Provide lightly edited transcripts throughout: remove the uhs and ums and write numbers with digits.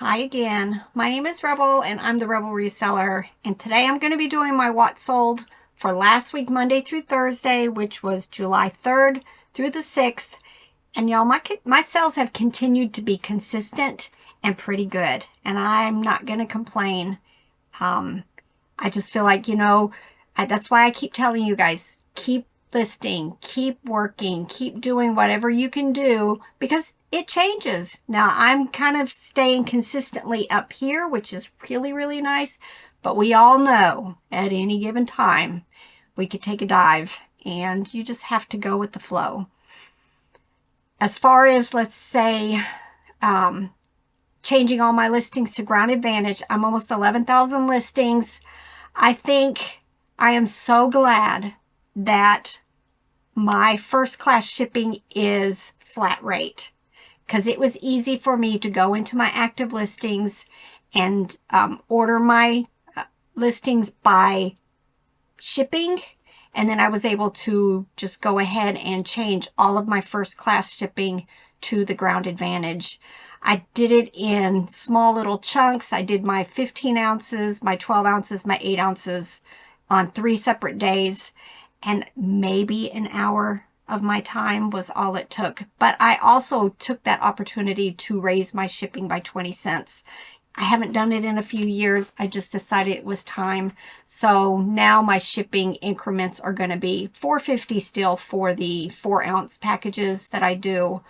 Hi again. My name is Rebel and I'm the Rebel Reseller. And today I'm going to be doing my what sold for last week, Monday through Thursday, which was July 3rd through the 6th. And y'all, my sales have continued to be consistent and pretty good. And I'm not going to complain. I just feel like, that's why I keep telling you guys, keep listing, keep working, keep doing whatever you can do because it changes. Now, I'm kind of staying consistently up here, which is really, really nice. But we all know at any given time, we could take a dive and you just have to go with the flow. As far as, let's say, changing all my listings to Ground Advantage, I'm almost 11,000 listings. I think I am so glad that my first class shipping is flat rate because it was easy for me to go into my active listings and order my listings by shipping. And then I was able to just go ahead and change all of my first class shipping to the Ground Advantage. I did it in small little chunks. I did my 15 ounces, my 12 ounces, my 8 ounces on 3 separate days. And maybe an hour of my time was all it took. But I also took that opportunity to raise my shipping by 20 cents. I haven't done it in a few years. I just decided it was time. So now my shipping increments are going to be $4.50 still for the 4-ounce packages that I do.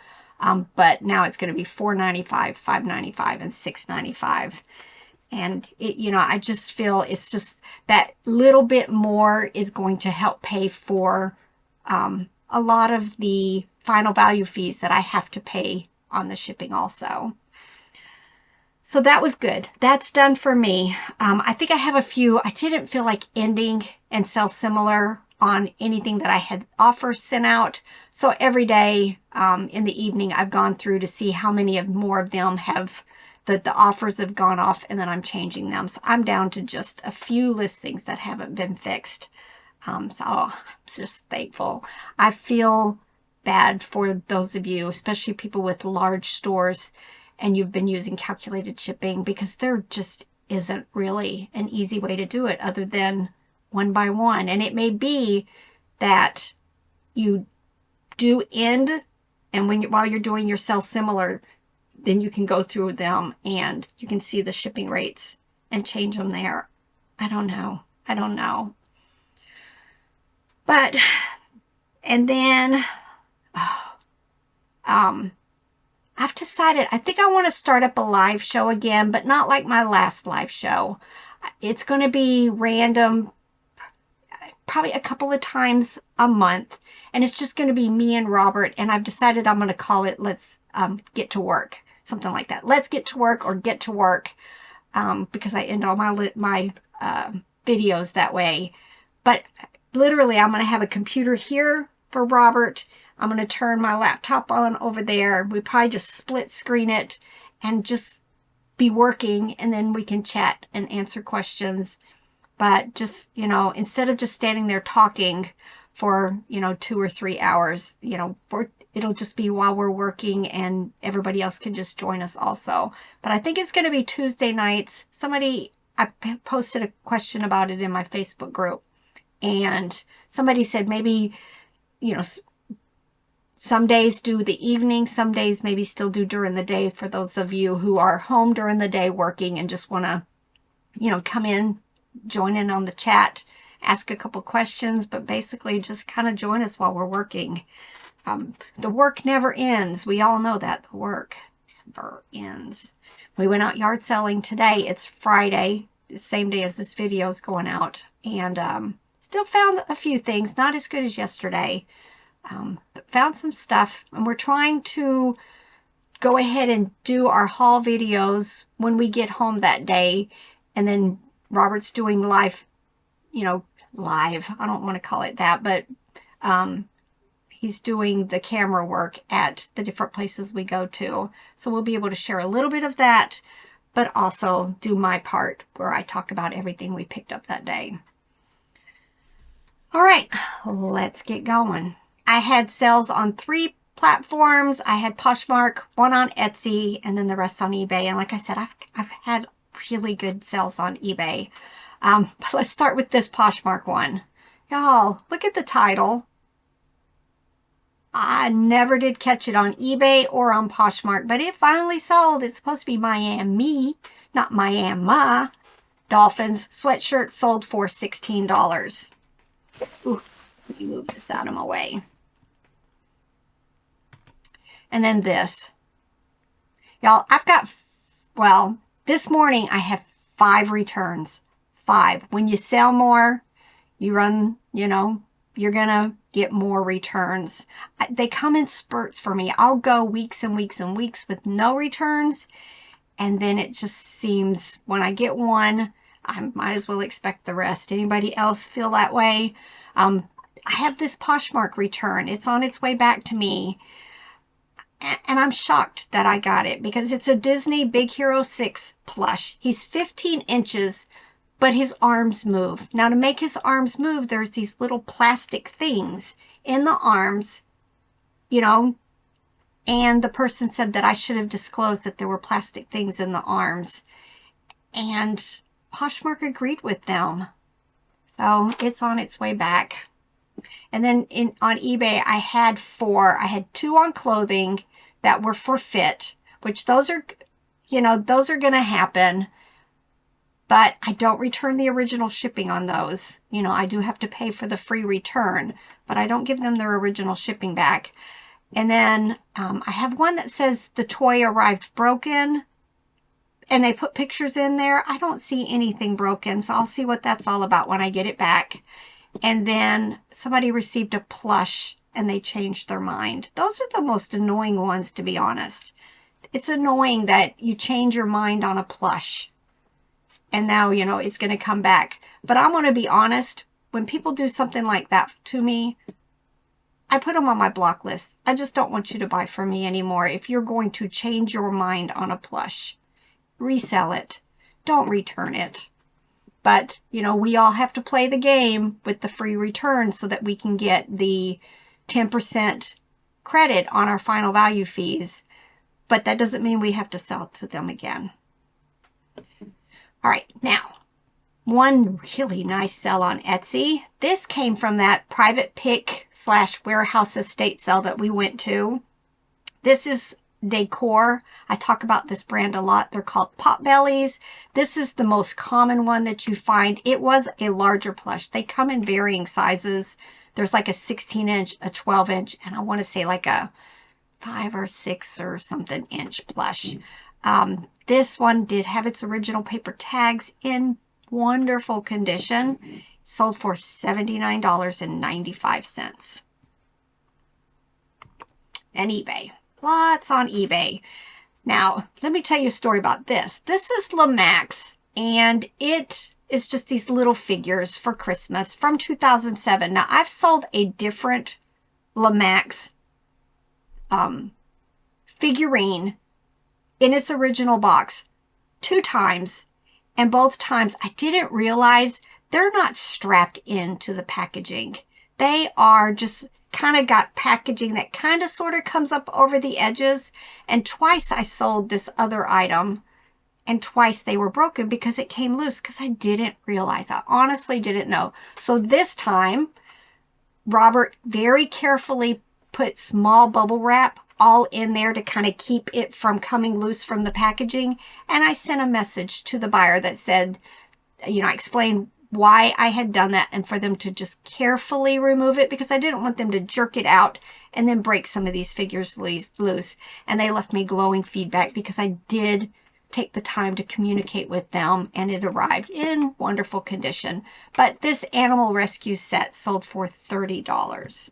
But now it's going to be $4.95, $5.95, and $6.95. And I just feel it's just that little bit more is going to help pay for a lot of the final value fees that I have to pay on the shipping also. So that was good. That's done for me. I think I have a few. I didn't feel like ending and sell similar on anything that I had offers sent out. So every day in the evening, I've gone through to see how many more of them have the offers have gone off, and then I'm changing them. So I'm down to just a few listings that haven't been fixed. So I'm just thankful. I feel bad for those of you, especially people with large stores, and you've been using calculated shipping because there just isn't really an easy way to do it other than one by one. And it may be that you do end, and while you're doing your sell similar, then you can go through them and you can see the shipping rates and change them there. I don't know. But, and then, I've decided, I think I want to start up a live show again, but not like my last live show. It's going to be random, probably a couple of times a month. And it's just going to be me and Robert. And I've decided I'm going to call it, Let's Get to Work. Something like that. Let's get to work or get to work. Because I end all my videos that way. But literally, I'm going to have a computer here for Robert. I'm going to turn my laptop on over there. We probably just split screen it and just be working. And then we can chat and answer questions. But just, instead of just standing there talking for, 2 or 3 hours, it'll just be while we're working and everybody else can just join us also. But I think it's going to be Tuesday nights. I posted a question about it in my Facebook group. And somebody said maybe, some days do the evening, some days maybe still do during the day for those of you who are home during the day working and just want to, come in, join in on the chat, ask a couple questions, but basically just kind of join us while we're working. The work never ends. We all know that. The work never ends. We went out yard selling today. It's Friday, the same day as this video is going out. And still found a few things. Not as good as yesterday. But found some stuff. And we're trying to go ahead and do our haul videos when we get home that day. And then Robert's doing live. I don't want to call it that. But he's doing the camera work at the different places we go to. So we'll be able to share a little bit of that, but also do my part where I talk about everything we picked up that day. All right, let's get going. I had sales on 3 platforms. I had Poshmark, one on Etsy, and then the rest on eBay. And like I said, I've had really good sales on eBay. But let's start with this Poshmark one. Y'all, look at the title. I never did catch it on eBay or on Poshmark, but it finally sold. It's supposed to be Miami, not Miami. Dolphins sweatshirt sold for $16. Ooh, let me move this out of my way. And then this. Y'all, I've got, well, this morning I have 5 returns. 5. When you sell more, you run, you know, you're going to get more returns. They come in spurts for me. I'll go weeks and weeks and weeks with no returns. And then it just seems when I get one, I might as well expect the rest. Anybody else feel that way? I have this Poshmark return. It's on its way back to me. And I'm shocked that I got it because it's a Disney Big Hero 6 plush. He's 15 inches, but his arms move. Now, to make his arms move, there's these little plastic things in the arms, you know, and the person said that I should have disclosed that there were plastic things in the arms. And Poshmark agreed with them. So it's on its way back. And then on eBay, I had 4. I had 2 on clothing that were for fit, which those are, you know, those are going to happen. But I don't return the original shipping on those. You know, I do have to pay for the free return, but I don't give them their original shipping back. And then I have one that says the toy arrived broken, and they put pictures in there. I don't see anything broken, so I'll see what that's all about when I get it back. And then somebody received a plush, and they changed their mind. Those are the most annoying ones, to be honest. It's annoying that you change your mind on a plush, and now, you know, it's going to come back. But I'm going to be honest, when people do something like that to me, I put them on my block list. I just don't want you to buy from me anymore. If you're going to change your mind on a plush, resell it. Don't return it. But, you know, we all have to play the game with the free return so that we can get the 10% credit on our final value fees. But that doesn't mean we have to sell to them again. All right, now, one really nice sell on Etsy. This came from that private pick / warehouse estate sale that we went to. This is decor. I talk about this brand a lot. They're called Potbellies. This is the most common one that you find. It was a larger plush. They come in varying sizes. There's like a 16-inch, a 12-inch, and I want to say like a 5 or 6 or something inch plush. This one did have its original paper tags in wonderful condition. Sold for $79.95. And eBay. Lots on eBay. Now, let me tell you a story about this. This is Lamax, and it is just these little figures for Christmas from 2007. Now, I've sold a different Lamax figurine in its original box 2 times, and both times I didn't realize they're not strapped into the packaging. They are just kind of got packaging that kind of sort of comes up over the edges. And twice I sold this other item, and twice they were broken because it came loose because I didn't realize. I honestly didn't know. So this time, Robert very carefully put small bubble wrap all in there to kind of keep it from coming loose from the packaging. And I sent a message to the buyer that said, you know, I explained why I had done that and for them to just carefully remove it because I didn't want them to jerk it out and then break some of these figures loose. And they left me glowing feedback because I did take the time to communicate with them, and it arrived in wonderful condition. But this animal rescue set sold for $30.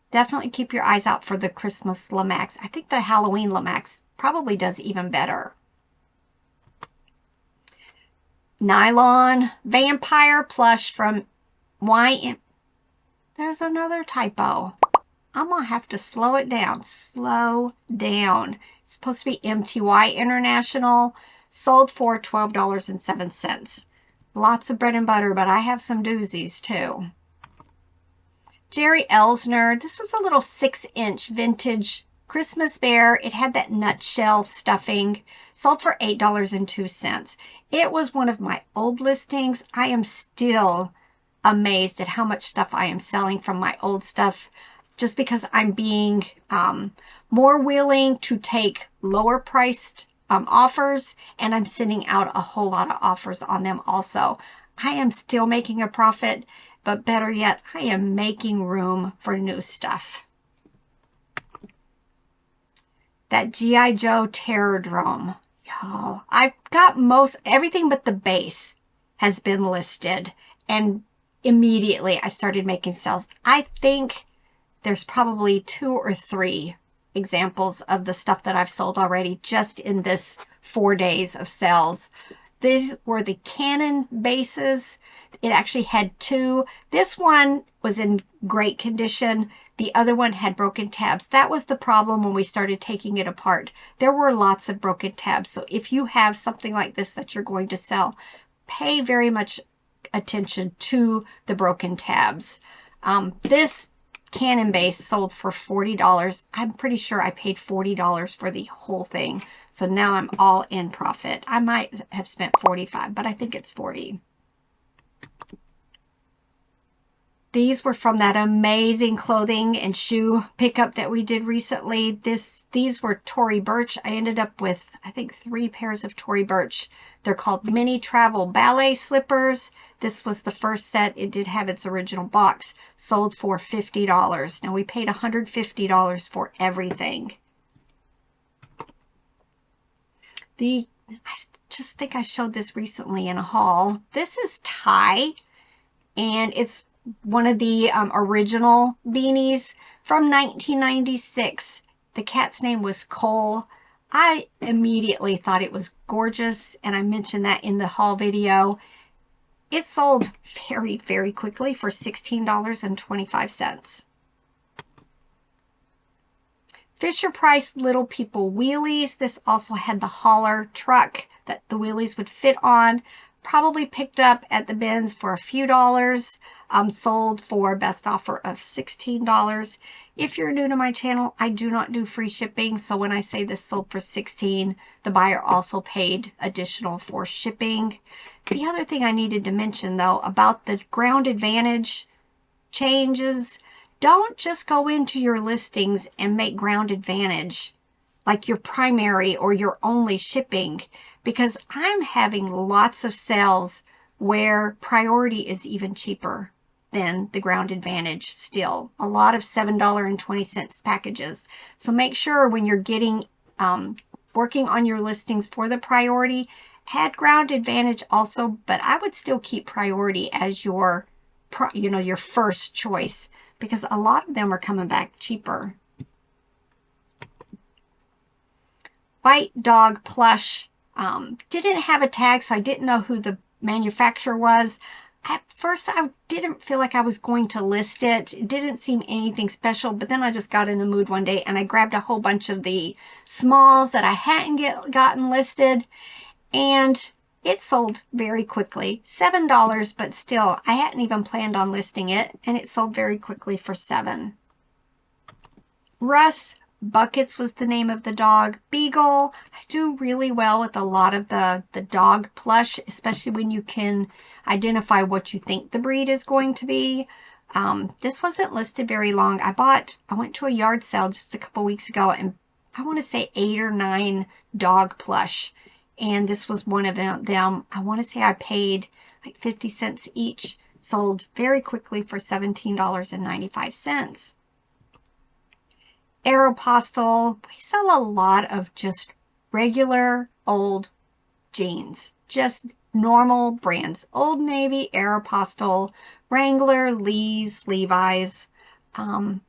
Definitely keep your eyes out for the Christmas Lamax. I think the Halloween Lamax probably does even better. Nylon vampire plush from YM. There's another typo. I'm going to have to slow it down. Slow down. It's supposed to be MTY International. Sold for $12.07. Lots of bread and butter, but I have some doozies too. Jerry Elsner. This was a little 6-inch vintage Christmas bear. It had that nutshell stuffing. Sold for $8.02. It was one of my old listings. I am still amazed at how much stuff I am selling from my old stuff, just because I'm being more willing to take lower priced offers, and I'm sending out a whole lot of offers on them also. I am still making a profit, but better yet, I am making room for new stuff. That G.I. Joe Terrordrome. Y'all, I've got everything but the base has been listed, and immediately I started making sales. I think there's probably 2 or 3 examples of the stuff that I've sold already just in this 4 days of sales. These were the Canon bases. It actually had 2. This one was in great condition. The other one had broken tabs. That was the problem when we started taking it apart. There were lots of broken tabs. So if you have something like this that you're going to sell, pay very much attention to the broken tabs. This Canon base sold for $40. I'm pretty sure I paid $40 for the whole thing. So now I'm all in profit. I might have spent $45, but I think it's $40. These were from that amazing clothing and shoe pickup that we did recently. These were Tory Burch. I ended up with, I think, 3 pairs of Tory Burch. They're called mini travel ballet slippers. This was the first set. It did have its original box. Sold for $50. Now we paid $150 for everything. I just think I showed this recently in a haul. This is Ty, and it's one of the original beanies from 1996. The cat's name was Cole. I immediately thought it was gorgeous, and I mentioned that in the haul video. It sold very, very quickly for $16.25. Fisher-Price Little People wheelies. This also had the hauler truck that the wheelies would fit on. Probably picked up at the bins for a few dollars. Sold for best offer of $16. If you're new to my channel, I do not do free shipping. So when I say this sold for $16, the buyer also paid additional for shipping. The other thing I needed to mention, though, about the ground advantage changes, don't just go into your listings and make ground advantage like your primary or your only shipping, because I'm having lots of sales where priority is even cheaper than the ground advantage still. A lot of $7.20 packages. So make sure when you're getting, working on your listings for the priority, add ground advantage also, but I would still keep priority as your, your first choice, because a lot of them are coming back cheaper. White dog plush. Didn't have a tag, so I didn't know who the manufacturer was. At first, I didn't feel like I was going to list it. It didn't seem anything special, but then I just got in the mood one day and I grabbed a whole bunch of the smalls that I hadn't gotten listed, and it sold very quickly. $7, but still, I hadn't even planned on listing it, and it sold very quickly for $7. Russ Buckets was the name of the dog. Beagle. I do really well with a lot of the dog plush, especially when you can identify what you think the breed is going to be. This wasn't listed very long. I went to a yard sale just a couple weeks ago, and I want to say 8 or 9 dog plush. And this was one of them. I want to say I paid like 50 cents each. Sold very quickly for $17.95. Aeropostale. We sell a lot of just regular old jeans. Just normal brands. Old Navy, Aeropostale, Wrangler, Lee's, Levi's. So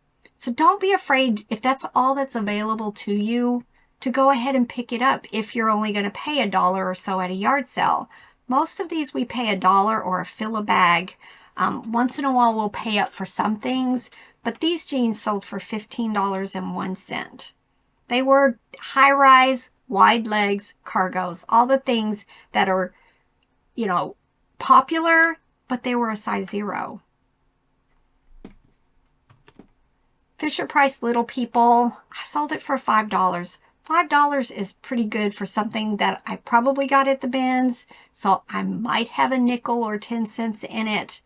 don't be afraid, if that's all that's available to you, to go ahead and pick it up if you're only going to pay $1 or so at a yard sale. Most of these we pay $1 or a fill a bag. Once in a while we'll pay up for some things, but these jeans sold for $15.01. They were high-rise, wide legs, cargos, all the things that are, popular, but they were a size 0. Fisher-Price Little People, I sold it for $5. $5 is pretty good for something that I probably got at the bins, so I might have a nickel or 10 cents in it.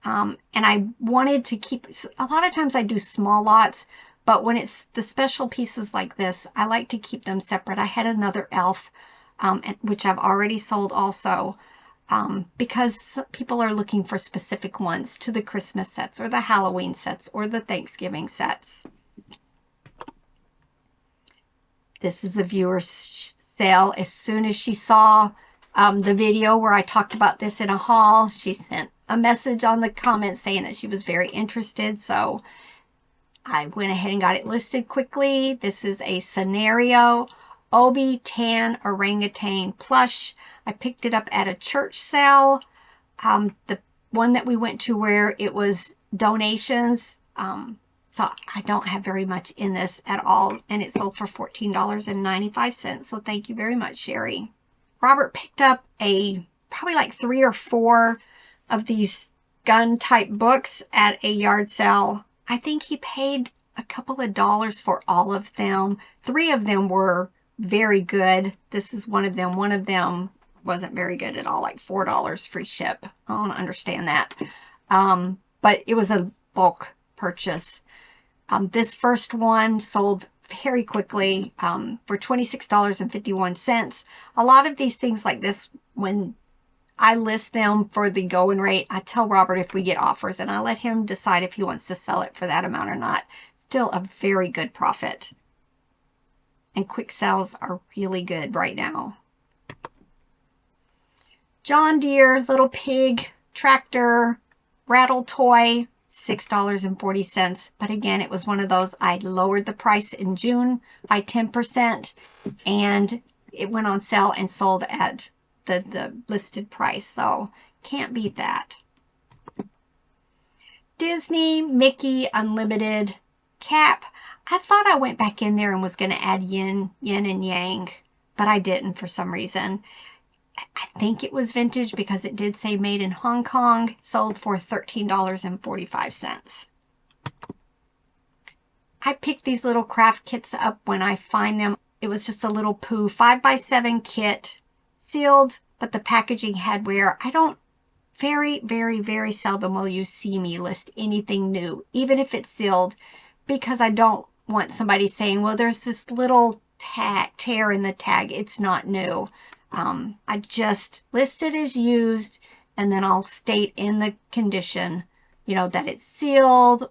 And I wanted to keep, a lot of times I do small lots, but when it's the special pieces like this, I like to keep them separate. I had another elf, which I've already sold also, because people are looking for specific ones to the Christmas sets or the Halloween sets or the Thanksgiving sets. This is a viewer sale. As soon as she saw the video where I talked about this in a haul, she sent a message on the comments saying that she was very interested. So I went ahead and got it listed quickly. This is a Scenario Obi Tan Orangutan plush. I picked it up at a church sale. The one that we went to where it was donations. So I don't have very much in this at all. And it sold for $14.95. So thank you very much, Sherry. Robert picked up probably like 3 or 4 of these gun type books at a yard sale. I think he paid a couple of dollars for all of them. 3 of them were very good. This is one of them. One of them wasn't very good at all, like $4 free ship. I don't understand that. But it was a bulk purchase. This first one sold very quickly for $26.51. A lot of these things like this, when I list them for the going rate, I tell Robert if we get offers and I let him decide if he wants to sell it for that amount or not. Still a very good profit. And quick sales are really good right now. John Deere Little Pig Tractor Rattle Toy, $6.40. But again, it was one of those, I lowered the price in June by 10% and it went on sale and sold at the listed price. So can't beat that. Disney Mickey Unlimited cap. I thought I went back in there and was going to add yin and yang, but I didn't for some reason. I think it was vintage because it did say made in Hong Kong, sold for $13.45. I picked these little craft kits up when I find them. It was just a little poo 5x7 kit, sealed, but the packaging had wear. I don't, very, very, very seldom will you see me list anything new, even if it's sealed, because I don't want somebody saying, well, there's this little tear in the tag. It's not new. I just list it as used, and then I'll state in the condition, that it's sealed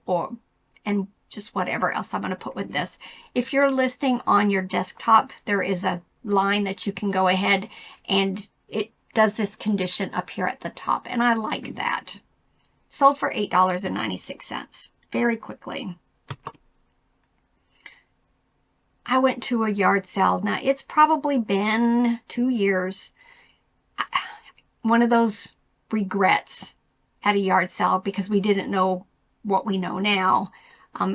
and just whatever else I'm going to put with this. If you're listing on your desktop, there is a line that you can go ahead and it does this condition up here at the top, and I like that. Sold for $8.96 very quickly. I went to a yard sale. Now, it's probably been 2 years. One of those regrets at a yard sale because we didn't know what we know now.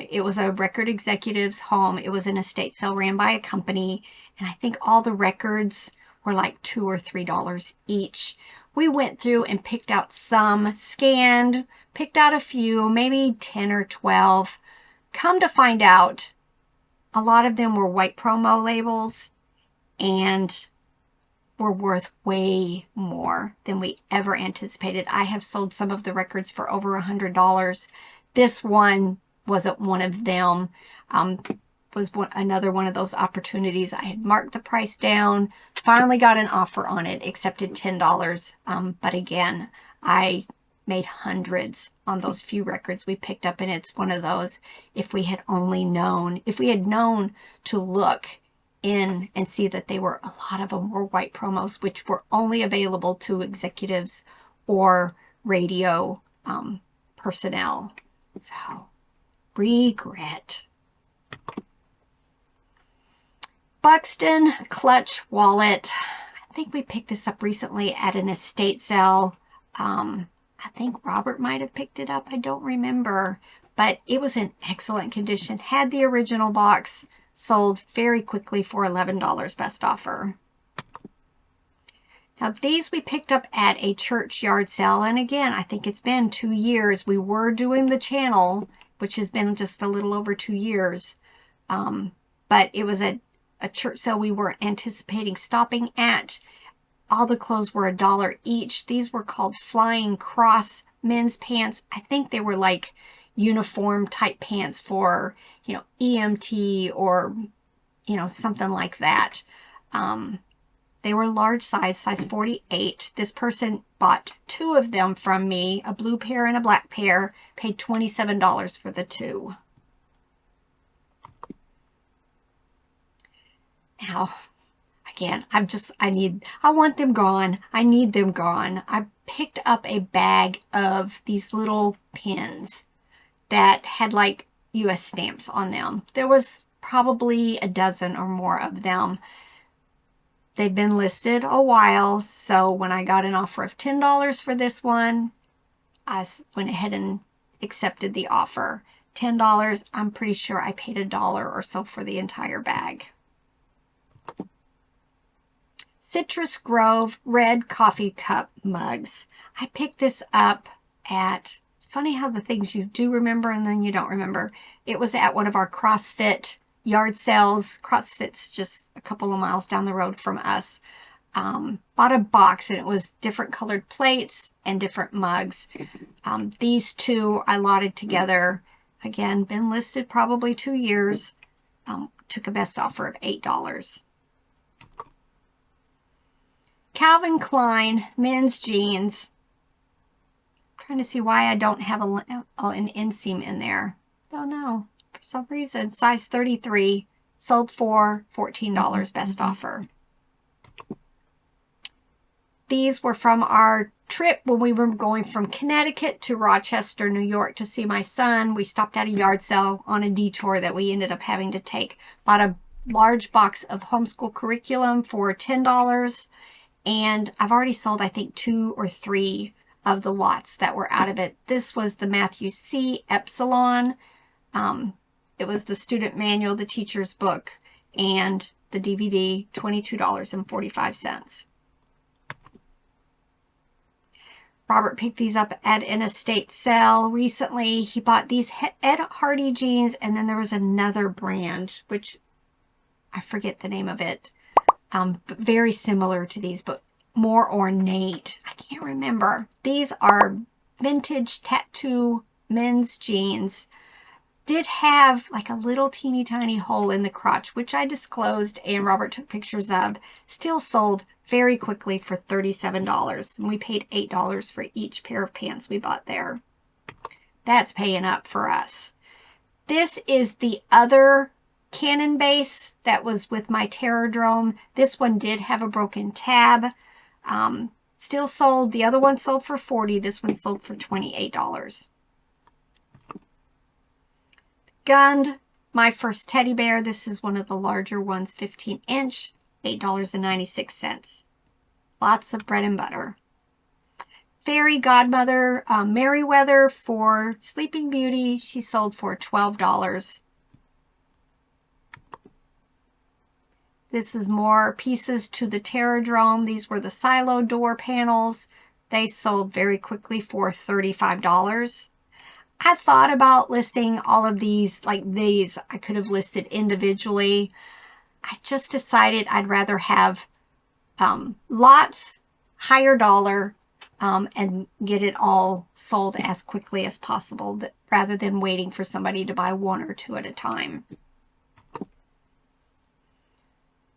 It was a record executive's home. It was an estate sale ran by a company, and I think all the records were like $2 or $3 each. We went through and picked out some, scanned, picked out a few, maybe 10 or 12. Come to find out, a lot of them were white promo labels and were worth way more than we ever anticipated. I have sold some of the records for over $100. This one wasn't one of them. Was another one of those opportunities. I had marked the price down, finally got an offer on it, accepted $10. But again, I made hundreds on those few records we picked up, and it's one of those, if we had known to look in and see that they were, a lot of them were white promos, which were only available to executives or radio personnel. So, regret. Buxton Clutch Wallet. I think we picked this up recently at an estate sale. I think Robert might have picked it up. I don't remember. But it was in excellent condition. Had the original box. Sold very quickly for $11 best offer. Now these we picked up at a church yard sale. And again, I think it's been 2 years. We were doing the channel which has been just a little over 2 years. But it was a church sale we weren't anticipating stopping at. All the clothes were $1 each. These were called Flying Cross men's pants. I think they were like uniform type pants for, you know, EMT or, you know, something like that. They were large size 48. This person bought 2 of them from me, a blue pair and a black pair, paid $27 for the 2. Now, again, I want them gone. I need them gone. I picked up a bag of these little pins that had like US stamps on them. There was probably a dozen or more of them. They've been listed a while, so when I got an offer of $10 for this one, I went ahead and accepted the offer. $10, I'm pretty sure I paid $1 or so for the entire bag. Citrus Grove red coffee cup mugs. I picked this up at, it's funny how the things you do remember and then you don't remember. It was at one of our CrossFit yard sales. CrossFit's just a couple of miles down the road from us. Bought a box and it was different colored plates and different mugs. These 2 I lotted together. Again, been listed probably 2 years. Took a best offer of $8. Calvin Klein men's jeans. I'm trying to see why I don't have an inseam in there. Don't know. For some reason, size 33, sold for $14, best offer. These were from our trip when we were going from Connecticut to Rochester, New York to see my son. We stopped at a yard sale on a detour that we ended up having to take. Bought a large box of homeschool curriculum for $10. And I've already sold, I think, 2 or 3 of the lots that were out of it. This was the Matthew C. Epsilon. It was the student manual, the teacher's book, and the DVD, $22.45. Robert picked these up at an estate sale recently. He bought these Ed Hardy jeans, and then there was another brand, which I forget the name of it. But very similar to these, but more ornate. I can't remember. These are vintage tattoo men's jeans. Did have like a little teeny tiny hole in the crotch, which I disclosed and Robert took pictures of. Still sold very quickly for $37. And we paid $8 for each pair of pants we bought there. That's paying up for us. This is the other Cannon base that was with my Terradrome. This one did have a broken tab. Still sold. The other one sold for $40. This one sold for $28. Gunned my first teddy bear. This is one of the larger ones, 15-inch, $8.96. Lots of bread and butter. Fairy Godmother Merriweather for Sleeping Beauty. She sold for $12. This is more pieces to the Terradrome. These were the silo door panels. They sold very quickly for $35. I thought about listing all of these like these. I could have listed individually. I just decided I'd rather have lots, higher dollar, and get it all sold as quickly as possible rather than waiting for somebody to buy 1 or 2 at a time.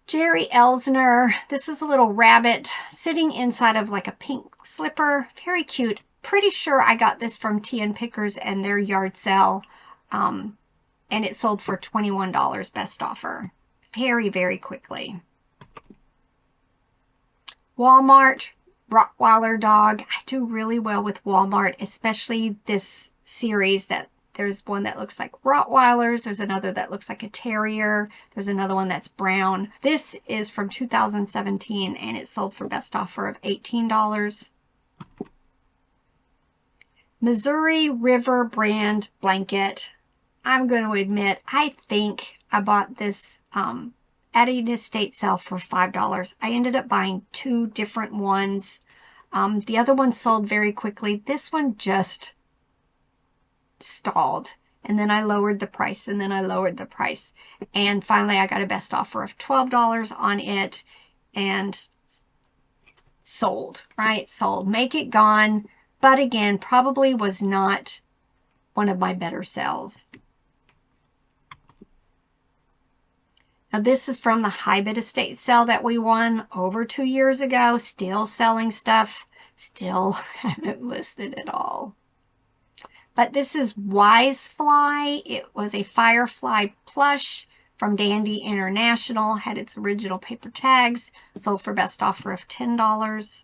Jerry Elsner. This is a little rabbit sitting inside of like a pink slipper. Very cute. Pretty sure I got this from T&N Pickers and their yard sale. And it sold for $21 best offer. Very, very quickly. Walmart Rottweiler dog. I do really well with Walmart, especially this series that there's one that looks like Rottweilers. There's another that looks like a terrier. There's another one that's brown. This is from 2017 and it sold for best offer of $18. Missouri River brand blanket. I'm going to admit, I think I bought this at an estate sale for $5. I ended up buying 2 different ones. The other one sold very quickly. This one just stalled. and then I lowered the price, and then I lowered the price. And finally, I got a best offer of $12 on it, and sold, right? Sold. Make It Gone. But again, probably was not one of my better sells. Now this is from the high bid estate sale that we won over 2 years ago. Still selling stuff. Still haven't listed it all. But this is Wise Fly. It was a Firefly plush from Dandy International. Had its original paper tags. Sold for best offer of $10.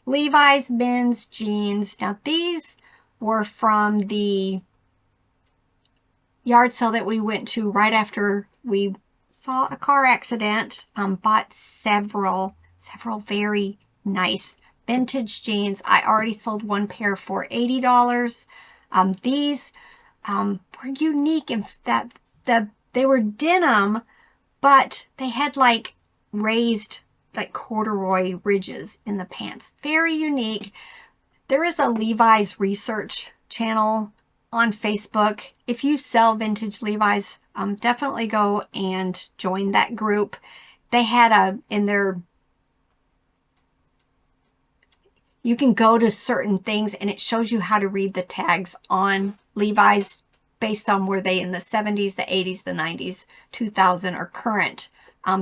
Levi's men's jeans. Now these were from the yard sale that we went to right after we saw a car accident. Bought several very nice vintage jeans. I already sold one pair for $80. These were unique in that they were denim, but they had like raised like corduroy ridges in the pants. Very unique. There is a Levi's research channel on Facebook. If you sell vintage Levi's, definitely go and join that group. They had you can go to certain things and it shows you how to read the tags on Levi's based on were they in the 70s, the 80s, the 90s, 2000 or current.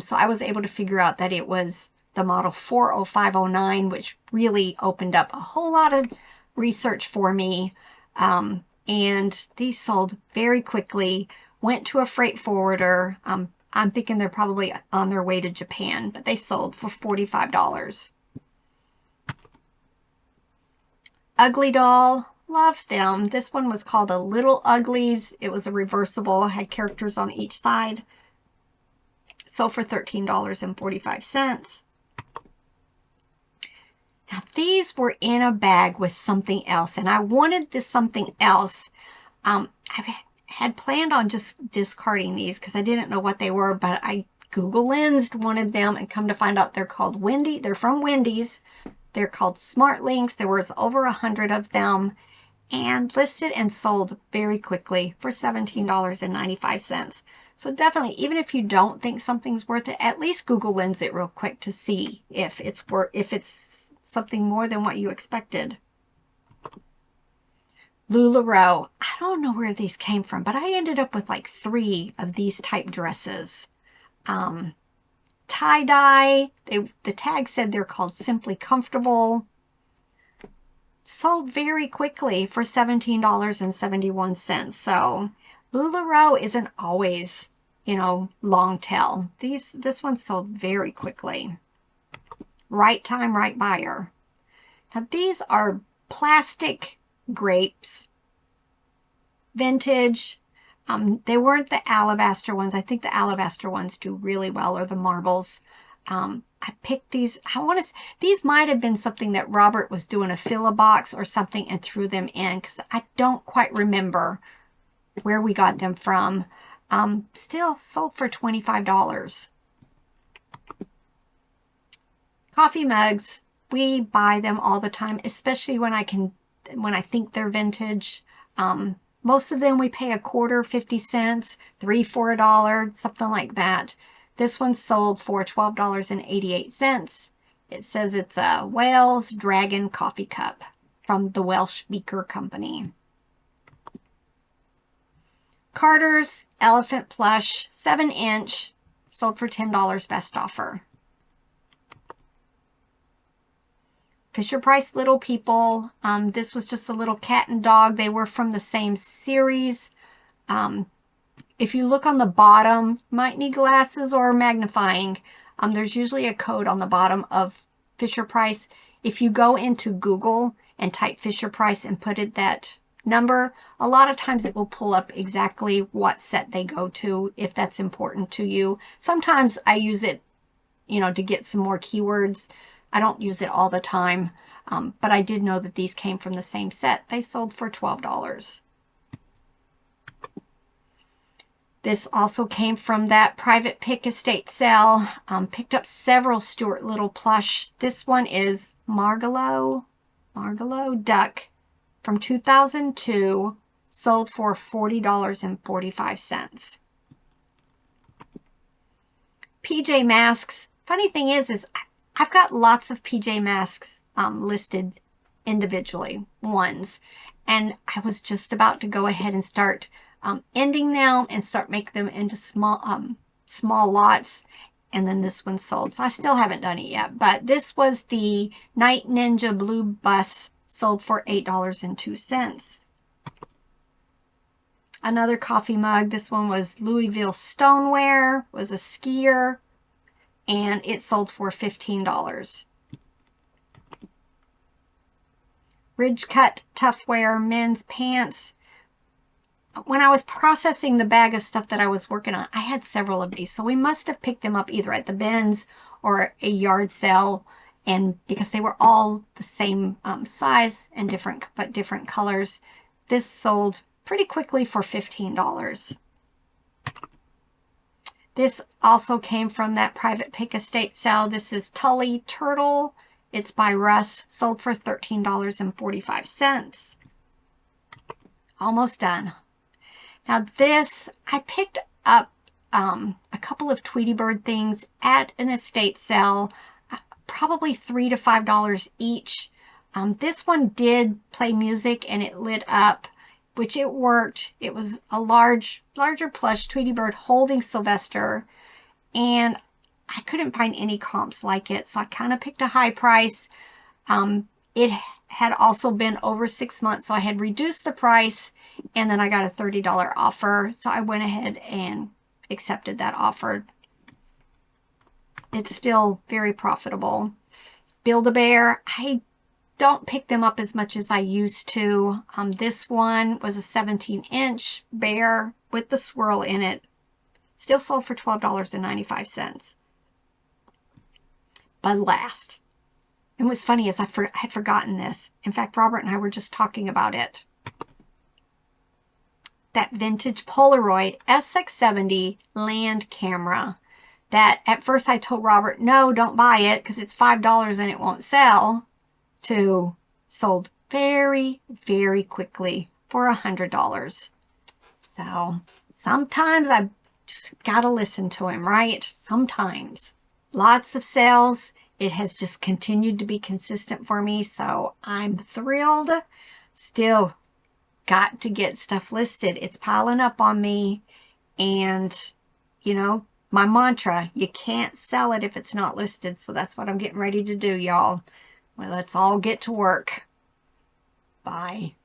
So I was able to figure out that it was the model 40509, which really opened up a whole lot of research for me. And these sold very quickly, went to a freight forwarder. I'm thinking they're probably on their way to Japan, but they sold for $45. Ugly Doll, love them. This one was called a Little Uglies. It was a reversible, had characters on each side. Sold for $13.45. Now these were in a bag with something else, and I wanted this something else. I had planned on just discarding these because I didn't know what they were, but I Google Lensed one of them and come to find out they're called Wendy. They're from Wendy's. They're called Smart Links. There was over 100 of them and listed and sold very quickly for $17.95. So definitely, even if you don't think something's worth it, at least Google Lens it real quick to see if it's something more than what you expected. LuLaRoe. I don't know where these came from, but I ended up with like 3 of these type dresses. Tie-dye. The tag said they're called Simply Comfortable. Sold very quickly for $17.71. So LuLaRoe isn't always, long tail. This one sold very quickly. Right time, right buyer. Now these are plastic grapes. Vintage. They weren't the alabaster ones. I think the alabaster ones do really well, or the marbles. I picked these. These might have been something that Robert was doing a fill a box or something and threw them in, because I don't quite remember where we got them from. Still sold for $25. Coffee mugs. We buy them all the time, especially when I think they're vintage. Most of them we pay a quarter, 50 cents, 3 for $1, something like that. This one sold for $12.88. It says it's a Wales Dragon coffee cup from the Welsh Beaker Company. Carter's Elephant Plush, 7-inch, sold for $10 best offer. Fisher-Price Little People. This was just a little cat and dog. They were from the same series. If you look on the bottom, might need glasses or magnifying. There's usually a code on the bottom of Fisher-Price. If you go into Google and type Fisher-Price and put in that number, a lot of times it will pull up exactly what set they go to, if that's important to you. Sometimes I use it, to get some more keywords. I don't use it all the time, but I did know that these came from the same set. They sold for $12. This also came from that private pick estate sale. Picked up several Stuart Little plush. This one is Margalo Duck from 2002, sold for $40.45. PJ Masks. Funny thing is I've got lots of PJ Masks listed individually, ones. And I was just about to go ahead and start ending them and start making them into small lots. And then this one sold. So I still haven't done it yet. But this was the Night Ninja Blue Bus, sold for $8.02. Another coffee mug. This one was Louisville Stoneware, was a skier, and it sold for $15. Ridge Cut Toughwear men's pants. When I was processing the bag of stuff that I was working on, I had several of these. So we must have picked them up either at the bins or a yard sale. And because they were all the same size and different colors, this sold pretty quickly for $15. This also came from that private pick estate sale. This is Tully Turtle. It's by Russ, sold for $13.45. Almost done. Now this, I picked up a couple of Tweety Bird things at an estate sale, probably $3 to $5 each. This one did play music and it lit up, which it worked. It was a larger plush Tweety Bird holding Sylvester, and I couldn't find any comps like it, so I kind of picked a high price. It had also been over 6 months, so I had reduced the price, and then I got a $30 offer, so I went ahead and accepted that offer. It's still very profitable. Build-A-Bear, I don't pick them up as much as I used to. This one was a 17-inch bear with the swirl in it. Still sold for $12.95. But last, it was funny as I had forgotten this. In fact, Robert and I were just talking about it. That vintage Polaroid SX70 land camera that at first I told Robert, no, don't buy it because it's $5 and it won't sell, to sold very, very quickly for $100. So sometimes I just gotta listen to him, right? Sometimes. Lots of sales. It has just continued to be consistent for me, so I'm thrilled. Still got to get stuff listed. It's piling up on me, and you know, my mantra, you can't sell it if it's not listed. So that's what I'm getting ready to do, y'all. Well, let's all get to work. Bye.